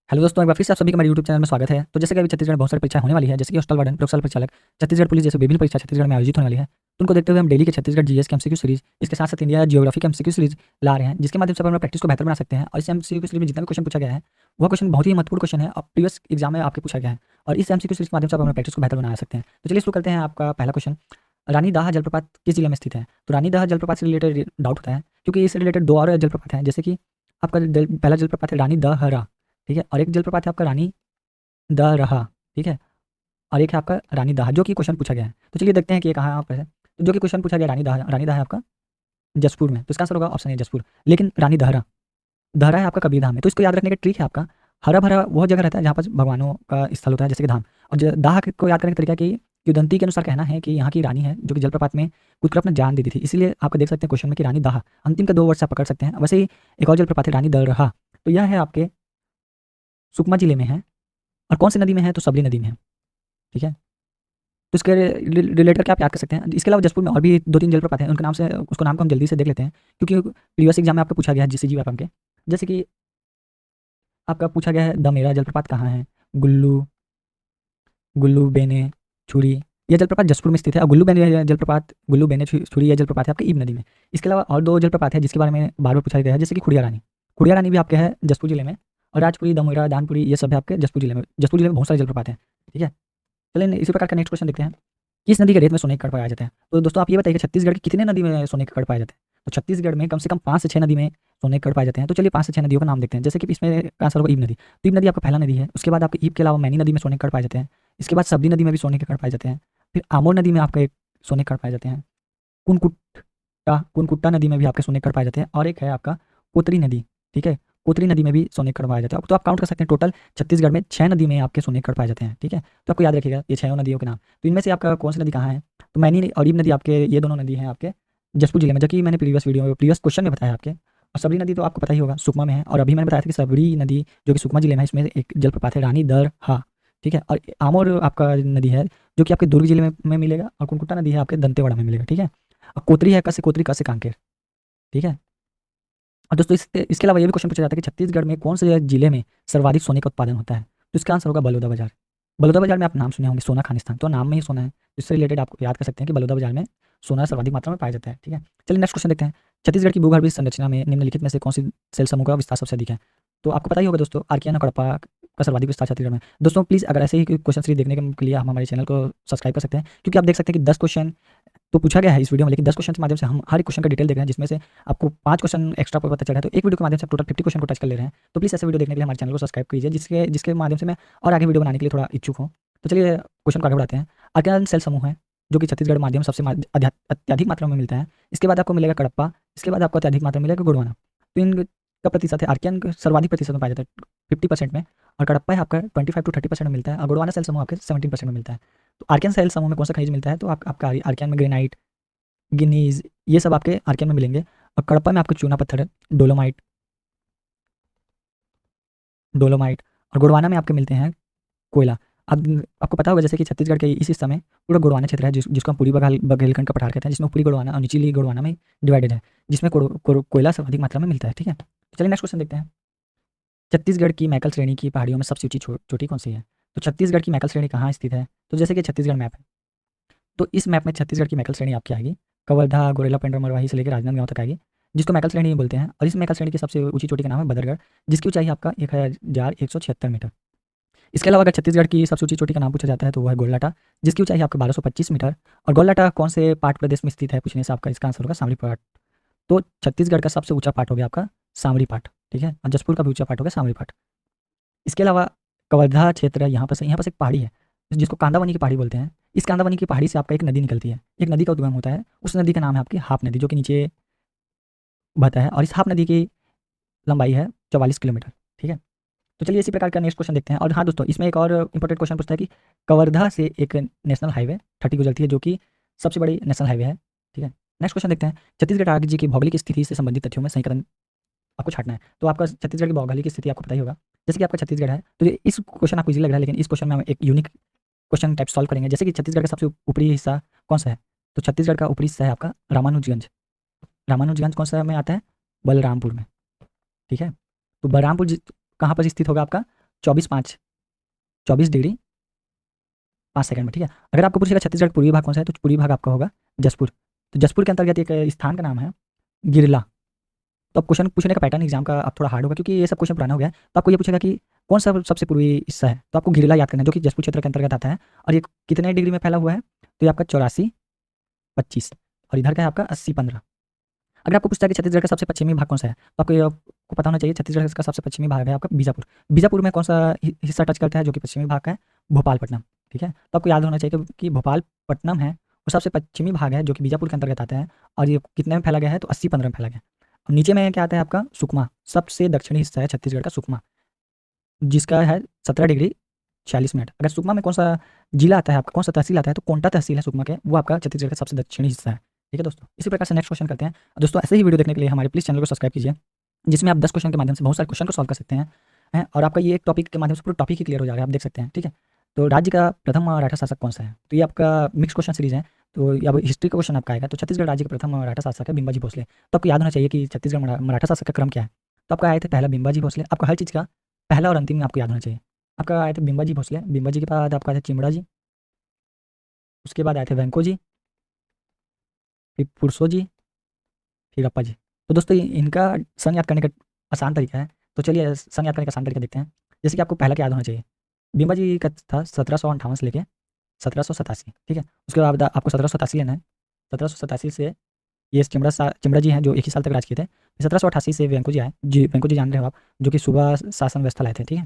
Hello दोस्तों, एक बार फिर से आप सभी का मेरे यूट्यूब चैनल में स्वागत है। तो जैसे कि अभी छत्तीसगढ़ में बहुत सारी परीक्षाएं होने वाली है, जैसे कि हॉस्टल वार्डन, प्रयोगशाला परिचालक, छत्तीसगढ़ पुलिस जैसे विभिन्न परीक्षा छत्तीसगढ़ में आयोजित होने वाली है। तो उनको देखते हुए हम डेली के छत्तीसगढ़ जीएस के एमसीक्यू सीरीज, इसके साथ साथ इंडिया जियोग्राफी के एमसीक्यू सीरीज ला रहे हैं, जिसके माध्यम से आप अपना प्रैक्टिस को बेहतर बना सकते हैं। और इस एमसीक्यू सीरीज में जितना भी क्वेश्चन पूछा गया है, वह क्वेश्चन बहुत ही महत्वपूर्ण क्वेश्चन है और प्रीवियस एग्जाम में आपके पूछा गया है। और इस एमसीक्यू सीरीज के माध्यम से आप अपना प्रैक्टिस को बेहतर बना सकते हैं। तो चलिए शुरू करते हैं। आपका पहला क्वेश्चन, रानी दाह जलप्रपात किस जिले में स्थित है? तो रानी दाह जलप्रपात से रिलेटेड डाउट होता है, क्योंकि इससे रिलेटेड दो और जलप्रपात हैं, जैसे कि आपका पहला जलप्रपात है रानी दहरा, ठीक है, और एक जलप्रपात है आपका रानी द रहा, ठीक है, और एक है आपका रानी दाह, जो कि क्वेश्चन पूछा गया है। तो चलिए देखते हैं कि ये कहाँ आप है। तो जो कि क्वेश्चन पूछा गया रानी दाह है आपका जसपुर में, तो इसका आंसर होगा ऑप्शन ए जसपुर। लेकिन रानी दहरा, दहरा है आपका कबीरधाम में। तो इसको याद रखने का ट्रिक है आपका, हरा भरा वह जगह रहता है जहाँ पर भगवानों का स्थल होता है, जैसे कि धाम। और दाह को याद करने का तरीका कि किंवदंती के अनुसार कहना है कि यहाँ की रानी है जो कि जलप्रपात में कूदकर अपना जान दे दी थी। इसीलिए आपको देख सकते हैं क्वेश्चन में कि रानी दाह, अंतिम का दो वर्ड से आप पकड़ सकते हैं। वैसे ही एक और जलप्रपात है रानी दल रहा, तो यह है आपके सुकमा जिले में है। और कौन सी नदी में है? तो सबरी नदी में है, ठीक है। तो इसके रिलेटेड क्या आप याद कर सकते हैं? इसके अलावा जसपुर में और भी 2-3 जलप्रपात हैं, उनके नाम से उसको नाम को हम जल्दी से देख लेते हैं, क्योंकि प्रीवियस एग्जाम में आपको पूछा गया है जीसीजी एफएम के। जैसे कि आपका पूछा गया है दमेरा जलप्रपात कहाँ है? गुल्लू गुल्लू बेने छुरी, यह जलप्रपात जसपुर में स्थित है। और गुल्लू बेने छुरी यह जलप्रपात है आपके ईब नदी में। इसके अलावा और 2 जलप्रपात है जिसके बारे में बार बार पूछा गया है, जैसे कि खुड़िया रानी भी आपके है जसपुर जिले में। और राजपुरी, दमेरा, दानपुरी, ये सब है आपके जसपुर जिले में बहुत सारे जलप्रपात हैं, ठीक है। चलिए इसी प्रकार का नेक्स्ट क्वेश्चन देखते हैं। किस नदी के रेत में सोने के कण पाया जाता है? तो दोस्तों आप ये बताइए कि छत्तीसगढ़ की कितने नदी में सोने के कण पाए जाते हैं? तो छत्तीसगढ़ में कम से कम 5 से 6 नदी में सोने के कण पाए जाते हैं। तो चलिए 5 से 6 नदियों का नाम देखते हैं। जैसे कि इसमें का आंसर होगा ईब नदी। तो ईब नदी आपका पहला नदी है। उसके बाद आपके ईब के अलावा मैनी नदी में सोने के कण पाए जाते हैं। इसके बाद सबरी नदी में भी सोने के कण पाए जाते हैं। फिर आमोर नदी में आपके एक सोने के कण पाए जाते हैं। कुनकुट्टा नदी में भी आपके सोने के कण पाए जाते हैं। और एक है आपका कोतरी नदी, ठीक है, कोतरी नदी में भी सोने के कण पाए जाते हैं। तो आप काउंट कर सकते हैं, टोटल छत्तीसगढ़ में 6 नदी में आपके सोने के कण पाए जाते हैं, ठीक है। तो आपको याद रखिएगा ये 6 नदियों के नाम। तो इनमें से आपका कौन सी नदी कहाँ है? तो मैनी और ईब नदी आपके, ये दोनों नदी हैं आपके जसपुर जिले में, जबकि मैंने प्रीवियस क्वेश्चन में बताया आपके। और सबरी नदी तो आपको पता ही होगा, सुकमा में है। और अभी मैंने बताया था कि सबरी नदी जो कि सुकमा जिले में है, इसमें एक जलप्रपात है रानी दर हा, ठीक है। और आमोर आपका नदी है जो कि आपके दुर्ग जिले में मिलेगा। और कुनकुट्टा नदी है आपके दंतेवाड़ा में मिलेगा, ठीक है। और कोतरी है कसे कोतरी कसे कांकेर, ठीक है। और दोस्तों इसके अलावा ये भी क्वेश्चन पूछा जाता है कि छत्तीसगढ़ में कौन से जिले में सर्वाधिक सोने का उत्पादन होता है? तो इसका आंसर होगा बलौदाबाजार। बलौदाबाजार में आप नाम सुने होंगे, सोना खानिस्तान, तो नाम में ही सोना है। इससे रिलेटेड आप याद कर सकते हैं कि बलौदाबाजार में सोना सर्वाधिक मात्रा में पाया जाता है, ठीक है। चलिए नेक्स्ट क्वेश्चन देखते हैं। छत्तीसगढ़ की भूगर्भीय संरचना में निम्नलिखित में से कौन सी सेल समूह का विस्तार सबसे अधिक है? तो आपको पता ही होगा दोस्तों, आर्कियन और हड़प्पा का सर्वाधिक विस्तार छत्तीसगढ़ में। दोस्तों प्लीज़ अगर ऐसे ही क्वेश्चन सीरीज देखने के लिए आप हमारे चैनल को सब्सक्राइब कर सकते हैं, क्योंकि आप देख सकते हैं कि 10 क्वेश्चन तो पूछा गया है इस वीडियो में, लेकिन 10 क्वेश्चन के माध्यम से हम हर एक क्वेश्चन का डिटेल देख रहे हैं, जिसमें से आपको 5 क्वेश्चन एक्स्ट्रा पता चल रहा है। तो एक वीडियो के माध्यम से आप टोटल 50 क्वेश्चन को टच कर ले रहे हैं। तो प्लीज़ ऐसे वीडियो देखने के लिए हमारे चैनल को सब्सक्राइब कीजिए, जिसके जिसके माध्यम से मैं और आगे वीडियो बनाने के लिए थोड़ा इच्छुक हूँ। तो चलिए क्वेश्चन को आगे बढ़ाते हैं। आर्कियन सेल समूह है जो कि छत्तीसगढ़ माध्यम सबसे अत्यधिक मात्रा में मिलता है। इसके बाद आपको मिलेगा कडप्पा, इसके बाद आपको अत्यधिक मात्रा में मिलेगा गोंडवाना। तो इनका प्रतिशत है, आर्कियन सर्वाधिक प्रतिशत में पाया जाता है 50% में, और कडप्पा है आपका 25 to 30% में मिलता है, और गोंडवाना सेल समूह आपके 17% में मिलता है। तो आर्कियन सेल समूह में कौन सा खनिज मिलता है? तो आपका आर्कियन में ग्रेनाइट, गिनीज, ये सब आपके आर्कियन में मिलेंगे। और कडप्पा में आपको चूना पत्थर है, डोलोमाइट डोलोमाइट और गोंडवाना में आपके मिलते हैं कोयला। अब आपको पता होगा जैसे कि छत्तीसगढ़ के इस हिस्सा में पूरा गोंडवाना क्षेत्र है, जिसको हम पूरी बघेलखंड का पठार कहते हैं, जिसमें ऊपरी गोंडवाना और निचली गोंडवाना में डिवाइडेड है, जिसमें कोयला सर्वाधिक मात्रा में मिलता है, ठीक है। तो चलिए नेक्स्ट क्वेश्चन देखते हैं। छत्तीसगढ़ की मैकल श्रेणी की पहाड़ियों में सबसे ऊंची चोटी कौन सी है? तो छत्तीसगढ़ की मैकल श्रेणी कहाँ स्थित है? तो जैसे कि छत्तीसगढ़ मैप है, तो इस मैप में छत्तीसगढ़ की मैकल श्रेणी आपकी आएगी कवर्धा, गोरेला, पेंड्रा, मरवाही से लेकर राजनांदगांव तक आएगी, जिसको मैकल श्रेणी बोलते हैं। और इस मैकल श्रेणी की सबसे ऊंची चोटी का नाम है बदरगढ़, जिसकी ऊंचाई आपका 1176 मीटर। इसके अलावा अगर छत्तीसगढ़ की सबसे ऊंची चोटी का नाम पूछा जाता है तो वह है गोललाटा, जिसकी ऊंचाई आपका 1225 मीटर। और गोललाटा कौन से पार्ट प्रदेश में स्थित है पूछने से आपका इसका आंसर होगा सामरी पार्ट। तो छत्तीसगढ़ का सबसे ऊंचा पार्ट हो गया आपका सामरी पार्ट, ठीक है। और जसपुर का भी ऊंचा पार्ट हो गया सामरी पार्ट। इसके अलावा कवर्धा क्षेत्र, यहाँ पर से एक पहाड़ी है जिसको कांदावनी की पहाड़ी बोलते हैं। इस कांदावनी की पहाड़ी से आपका एक नदी निकलती है, एक नदी का उद्गम होता है। उस नदी का नाम है आपकी हाप नदी, जो कि नीचे बहता है। और इस हाप नदी की लंबाई है 44 किलोमीटर, ठीक है। तो चलिए इसी प्रकार का नेक्स्ट क्वेश्चन देखते हैं। और हाँ दोस्तों, इसमें एक और इंपॉर्टेंट क्वेश्चन पूछता है कि कवर्धा से एक नेशनल हाईवे 30 गुजरती है, जो कि सबसे बड़ी नेशनल हाईवे है, ठीक है। नेक्स्ट क्वेश्चन देखते हैं। छत्तीसगढ़ राज्य की भौगोलिक स्थिति से संबंधित तथ्यों में सही कथन आपको छांटना है। तो आपका छत्तीसगढ़ की भौगोलिक स्थिति आपको पता ही होगा, जैसे कि आपका छत्तीसगढ़ है। तो ये इस क्वेश्चन आपको इजी लग रहा है, लेकिन इस क्वेश्चन में हम एक यूनिक क्वेश्चन टाइप सॉल्व करेंगे। जैसे कि छत्तीसगढ़ का सबसे ऊपरी हिस्सा कौन सा है? तो छत्तीसगढ़ का ऊपरी हिस्सा है आपका रामानुजगंज। रामानुजगंज कौन सा में आता है? बलरामपुर में, ठीक है। तो बलरामपुर कहाँ पर स्थित होगा आपका? 24:05 में, ठीक है। अगर आपको पूछेगा छत्तीसगढ़ पूर्वी भाग कौन सा है, तो पूर्वी भाग आपका होगा जसपुर। तो जसपुर के अंतर्गत एक स्थान का नाम है गिरला। तो अब क्वेश्चन पूछने का पैटर्न एग्जाम का अब थोड़ा हार्ड होगा, क्योंकि ये सब क्वेश्चन पुराना हो गया है। तो आपको ये पूछेगा कि कौन सा सबसे पूर्वी हिस्सा है, तो आपको गिरला याद करना है, जो कि जसपुर क्षेत्र के अंतर्गत आता है। और ये कितने डिग्री में फैला हुआ है, तो ये आपका 84:25, और इधर का है आपका 80:15। अगर आपको पूछता है कि छत्तीसगढ़ का सबसे पश्चिमी भाग कौन सा है, तो आपको ये आपको पता होना चाहिए छत्तीसगढ़ का सबसे पश्चिमी भाग है आपका बीजापुर। बीजापुर में कौन सा हिस्सा टच करता है, जो कि पश्चिमी भाग का है, भोपालपट्टनम, ठीक है। तो आपको याद होना चाहिए कि भोपालपट्टनम है वो सबसे पश्चिमी भाग है, जो कि बीजापुर के अंतर्गत आता है। और ये कितने में फैला गया है, तो 80:15 में फैला गया है। और नीचे में क्या आता है आपका सुकमा, सबसे दक्षिणी हिस्सा है छत्तीसगढ़ का सुकमा, जिसका है 17:40। अगर सुकमा में कौन सा जिला आता है आपका, कौन सा तहसील आता है, तो कोंटा तहसील है सुकमा के, वो आपका छत्तीसगढ़ का सबसे दक्षिणी हिस्सा है, ठीक है दोस्तों। इसी प्रकार से नेक्स्ट क्वेश्चन करते हैं। दोस्तों ऐसे ही वीडियो देखने के लिए हमारे प्लीज़ चैनल को सब्सक्राइब कीजिए, जिसमें आप 10 क्वेश्चन के माध्यम से बहुत सारे क्वेश्चन को सॉल्व कर सकते हैं, और आपका ये एक टॉपिक के माध्यम से पूरा टॉपिक ही क्लियर हो जाएगा, आप देख सकते हैं, ठीक है। तो राज्य का प्रथम मराठा शासक कौन सा है, तो ये आपका मिक्स क्वेश्चन सीरीज है। तो अब हिस्ट्री का क्वेश्चन आपका आएगा। तो छत्तीसगढ़ राज्य का प्रथम मराठा शासक है बिम्बाजी भोसले। तो आपको याद होना चाहिए कि छत्तीसगढ़ मराठा शासक का क्रम क्या है। तो आपका आए थे पहला बिम्बाजी भोसले, आपको हर चीज़ का पहला और अंतिम आपको याद होना चाहिए। आपका आए थे बिम्बाजी भोसले, बिम्बाजी के बाद आपका आए थे चिमड़ा जी, उसके बाद आए थे वेंको जी, फिर पुरसो जी, फिर अप्पा जी। तो दोस्तों इनका सन याद करने का आसान तरीका है। तो चलिए सन याद करने का आसान तरीका देखते हैं। जैसे कि आपको पहला क्या याद होना चाहिए, बिम्बा जी का था 1758 से लेके 1787, ठीक है। उसके बाद आपको 1787 लेना है। 1787 से ये चिमड़ा जी हैं, जो एक ही साल तक राज किए थे। 1788 से वेंको जी आए, जी वेंको जी जान रहे हो आप, जो कि सूबा शासन व्यवस्था लाए थे, ठीक है।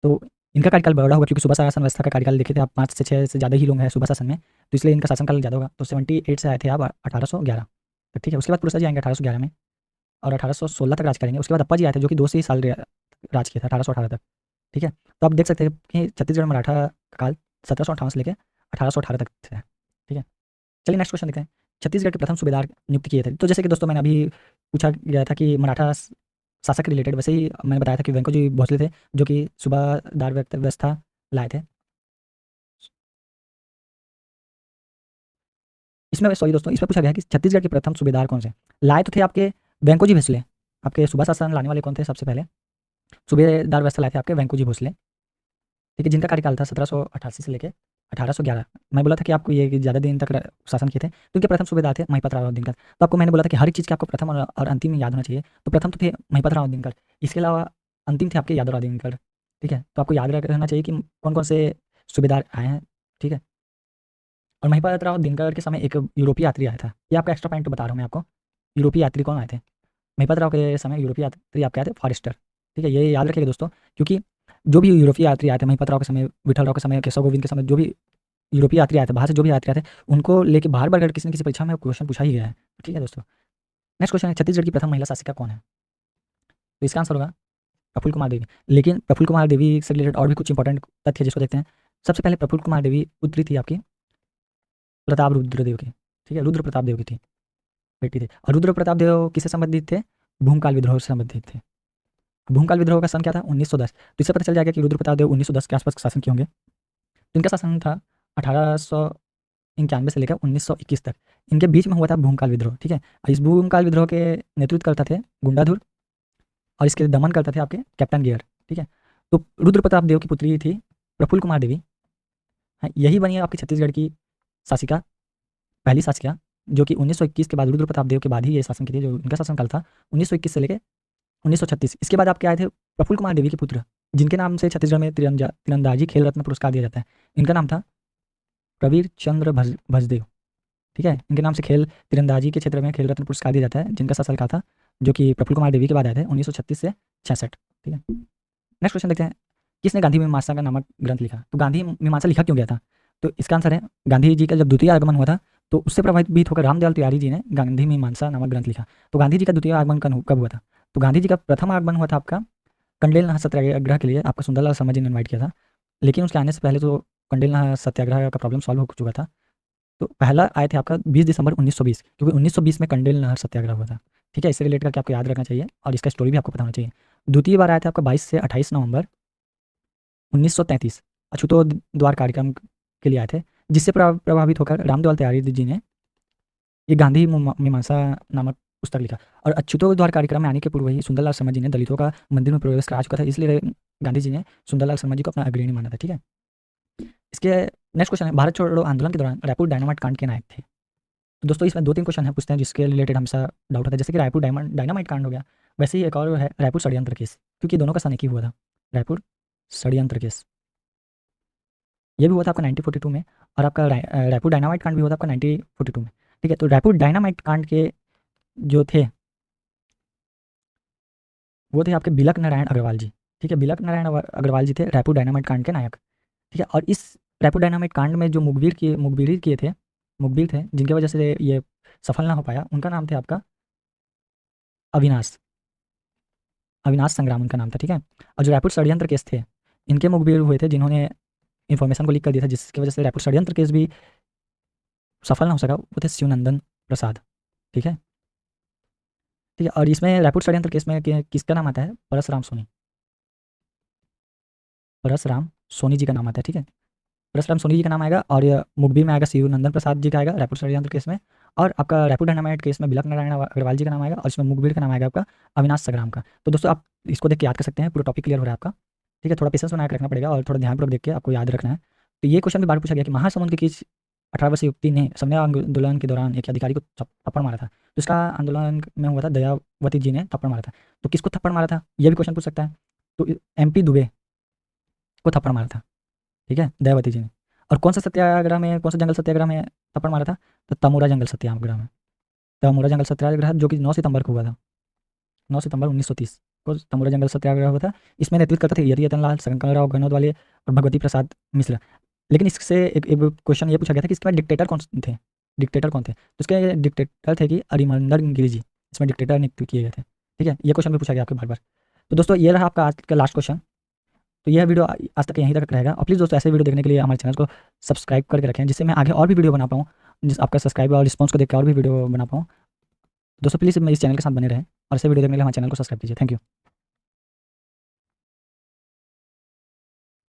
तो इनका कार्यकाल बड़ा होगा, क्योंकि सूबा शासन व्यवस्था का कार्यकाल देखे थे आप, 5 से 6 से ज़्यादा ही लोग हैं सूबा शासन में, तो इसलिए इनका शासनकाल ज़्यादा होगा। तो 78 से आए थे आप 1811, तो ठीक है। उसके बाद पुरसा जी आएंगे 1811 में, और 1816 तक राज करेंगे। उसके बाद अप्पा जी आए थे, जो कि 2 से ही साल राज किया था, 1818 तक, ठीक है। तो आप देख सकते हैं कि छत्तीसगढ़ मराठा का काल 1758 से लेकर 1818 तक है, ठीक है। चलिए नेक्स्ट क्वेश्चन देखते हैं। छत्तीसगढ़ के प्रथम सूबेदार नियुक्त किए थे। तो जैसे कि दोस्तों मैंने अभी पूछा गया था कि मराठा शासक के रिलेटेड, वैसे ही मैंने बताया था कि वेंको जी भोसले थे, जो कि सूबादार व्यवस्था लाए थे। इसमें सॉरी दोस्तों, इसमें पूछा गया कि छत्तीसगढ़ के प्रथम सूबेदार कौन से लाए, तो थे आपके वेंको जी भोसले। आपके सूबा शासन लाने वाले कौन थे सबसे पहले, सूबेदार व्यवस्था लाए थे आपके वेंको जी भोसले, ठीक है, जिनका कार्यकाल था 1788 से लेकर 1811। मैं बोला था कि आपको ये कि ज़्यादा दिन तक शासन किए थे, तो इनके प्रथम सूबेदार थे महिपत राव दिनकर। तो आपको मैंने बोला था कि हर चीज़ के आपको प्रथम और अंतिम याद होना चाहिए। तो प्रथम तो थे महिपत राव दिनकर, इसके अलावा अंतिम थे आपके यादवराव दिनकर, ठीक है। तो आपको याद रखना चाहिए कि कौन कौन से सूबेदार आए हैं, ठीक है। और महिपत राव दिनकर के समय एक यूरोपीय यात्री आया था, ये आपका एक्स्ट्रा पॉइंट बता रहा हूँ मैं आपको। यूरोपीय यात्री कौन आए थे महिपत राव के समय, यूरोपीय यात्री आपके आए थे फॉरेस्टर, ठीक है। ये याद रखिएगा दोस्तों, क्योंकि जो भी यूरोपीय यात्री आए थे महिपत राव के समय, विठल राव के समय, केशव गोविंद के समय, जो भी यूरोपीय यात्री आए थे, बाहर से जो भी यात्री आए थे, उनको लेके बार बार किसी न किसी परीक्षा में क्वेश्चन पूछा ही गया है, ठीक है दोस्तों। नेक्स्ट क्वेश्चन है, छत्तीसगढ़ की प्रथम महिला शासिका कौन है, तो इसका आंसर होगा प्रफुल्ल कुमार देवी। लेकिन प्रफुल्ल कुमार देवी से रिलेटेड और भी कुछ इंपॉर्टेंट तथ्य है, जिसको देखते हैं। सबसे पहले प्रफुल्ल कुमार देवी पुत्री थी आपकी प्रताप रुद्रदेव की, ठीक है, रुद्र प्रताप देव की थी, बेटी थी। और रुद्र प्रताप देव किससे संबंधित थे, भूमकाल विद्रोह से संबंधित थे। भूमकाल विद्रोह का सन क्या था, 1910। तो इससे पता चल जाएगा कि रुद्र प्रताप देव 1910 के आसपास शासन किए होंगे। तो इनका शासन था 1891 से लेकर 1921 तक। इनके बीच में हुआ था भूमकाल विद्रोह, ठीक है। और इस भूमकाल विद्रोह के नेतृत्व करता थे गुंडाधुर, और इसके दमन करते थे आपके कैप्टन गियर, ठीक है। तो रुद्र प्रताप देव की पुत्री थी प्रफुल्ल कुमार देवी, हाँ, यही बनी है आपकी छत्तीसगढ़ की शासिका, पहली शासिका, जो कि 1921 के बाद, रुद्र प्रताप देव के बाद ही ये शासन की थी। जो इनका शासनकाल था 1921 से लेकर 1936। इसके बाद आपके आए थे प्रफुल्ल कुमार देवी के पुत्र, जिनके नाम से छत्तीसगढ़ में तीरंदाजी खेल रत्न पुरस्कार दिया जाता है। इनका नाम था प्रवीर चंद्र भजदेव, ठीक है। इनके नाम से खेल तीरंदाजी के क्षेत्र में खेल रत्न पुरस्कार दिया जाता है, जिनका शासनकाल था, जो कि प्रफुल्ल कुमार देवी के बाद आए थे 1936 से 66, ठीक है। नेक्स्ट क्वेश्चन देखते हैं, किसने गांधी मीमांसा का नामक ग्रंथ लिखा। तो गांधी मीमांसा लिखा क्यों गया था, तो इसका आंसर है गांधी जी का जब द्वितीय आगमन हुआ था, तो उससे प्रभावित होकर रामदयाल तिवारी जी ने गांधी मीमांसा नामक ग्रंथ लिखा। तो गांधी जी का द्वितीय आगमन कब हुआ था, तो गांधी जी का प्रथम आगमन हुआ था आपका कंडेल नहर सत्याग्रह के लिए, आपको सुंदरलाल शर्मा जी ने इन्वाइट किया था। लेकिन उसके आने से पहले तो कंडेल नहर सत्याग्रह का प्रॉब्लम सॉल्व हो चुका था। तो पहला आए थे आपका 20 दिसंबर 1920, क्योंकि 1920 में कंडेल नहर सत्याग्रह हुआ था, ठीक है। इससे रिलेट करके आपको याद रखना चाहिए, और इसका स्टोरी भी आपको पता होना चाहिए। द्वितीय बार आया था आपका 22 से 28 नवंबर 1933, अछूतो द्वार कार्यक्रम के लिए आए थे, जिससे प्रभावित होकर रामदयाल तिवारी जी ने ये गांधी मीमांसा नामक पुस्तक लिखा। और अछूतो द्वार कार्यक्रम में आने के पूर्व ही सुंदरलाल शर्मा जी ने दलितों का मंदिर में प्रवेश करा चुका था, इसलिए गांधी जी ने सुंदरलाल शर्मा जी को अपना अग्रणी माना था। ठीक है, इसके नेक्स्ट क्वेश्चन है, भारत छोड़ो आंदोलन के दौरान रायपुर डायनामाइट कांड के नायक थे। तो दोस्तों इसमें 2-3 क्वेश्चन है पूछते हैं जिसके रिलेटेड हमेशा डाउट होता है, जैसे कि रायपुर डायनामाइट कांड हो गया, वैसे ही एक और है रायपुर षड्यंत्र केस, क्योंकि दोनों का सन एक ही हुआ था। रायपुर षड्यंत्र केस ये भी हुआ था आपका 1942 में, और आपका रायपुर डायनामाइट कांड भी हुआ था आपका 1942 में। ठीक है, तो रायपुर डायनामाइट कांड के जो थे वो थे आपके बिलक नारायण अग्रवाल जी। ठीक है, बिलक नारायण अग्रवाल जी थे रायपुर डायनामाइट कांड के नायक। ठीक है, और इस रायपुर डायनामाइट कांड में जो मुखबिर थे जिनकी वजह से ये सफल ना हो पाया, उनका नाम थे आपका अविनाश अविनाश संग्राम उनका नाम था। ठीक है, और जो रायपुर षड्यंत्र केस थे, इनके मुखबिर हुए थे जिन्होंने इन्फॉर्मेशन को लीक कर दिया था, जिसकी वजह से रायपुर षड्यंत्र केस भी सफल ना हो सका, वो थे शिवनंदन प्रसाद। ठीक है, ठीक है, और इसमें रायपुर षड्यंत्र केस में किसका नाम आता है? परसराम सोनी। परसराम सोनी जी का नाम आता है। ठीक है, परसराम सोनी जी का नाम आएगा, और ये मुखबिर में आएगा शिवनंदन प्रसाद जी का आएगा रायपुर षड्यंत्र केस में, और आपका रायपुर डायनामाइट केस में बिलक नारायण अग्रवाल जी का नाम आएगा, और इसमें मुखबिर का नाम आएगा आपका अविनाश संग्राम का। तो दोस्तों आप इसको देख के याद कर सकते हैं, पूरा टॉपिक क्लियर हो रहा है आपका। ठीक है, थोड़ा पेशेंस बना के रखना पड़ेगा और थोड़ा ध्यानपूर्वक देख के आपको याद रखना है। तो ये क्वेश्चन भी बार पूछा गया कि महासमुंद के किस 18 वर्षीय युवती ने समन्वय आंदोलन के दौरान एक अधिकारी को थप्पड़ मारा था। तो इसका आंदोलन में हुआ था, दयावती जी ने थप्पड़ मारा था। तो किसको थप्पड़ मारा था, ये भी क्वेश्चन पूछ सकता है। तो MP दुबे को थप्पड़ मारा था। ठीक है, दयावती जी ने। और कौन सा सत्याग्रह में, कौन सा जंगल सत्याग्रह में थप्पड़ मारा था? तो तमोरा जंगल सत्याग्रह में। तमोरा जंगल सत्याग्रह जो कि 9 सितंबर को हुआ था, 9 सितंबर 1930 को तमोरा जंगल सत्याग्रह हुआ था। इसमें नेतृत्व करते थे यतिरतन शंकरराव गहलोत वाले और भगवती प्रसाद मिश्र। लेकिन इससे एक क्वेश्चन ये पूछा गया था कि इसके बाद डिक्टेटर कौन थे? डिक्टेटर कौन थे? तो इसके डिक्टेटर थे कि अरिमंदर गिरी जी, इसमें डिक्टेटर नियुक्त किए गए थे। ठीक है, ये क्वेश्चन भी पूछा गया आपके बार बार। तो दोस्तों ये रहा आपका आज का लास्ट क्वेश्चन। तो यह वीडियो आज तक यहीं तक रहेगा, और प्लीज़ दोस्तों ऐसे वीडियो देखने के लिए हमारे चैनल को सब्सक्राइब करके रखें, जिससे मैं आगे और भी वीडियो बना पाऊँ, जिस आपका सब्सक्राइब और रिस्पॉन्स को देख के और भी वीडियो बना पाऊँ। दोस्तों प्लीज़ इस चैनल के साथ बने रहें, और ऐसे वीडियो देखने के लिए हमारे चैनल को सब्सक्राइब कीजिए। Thank you.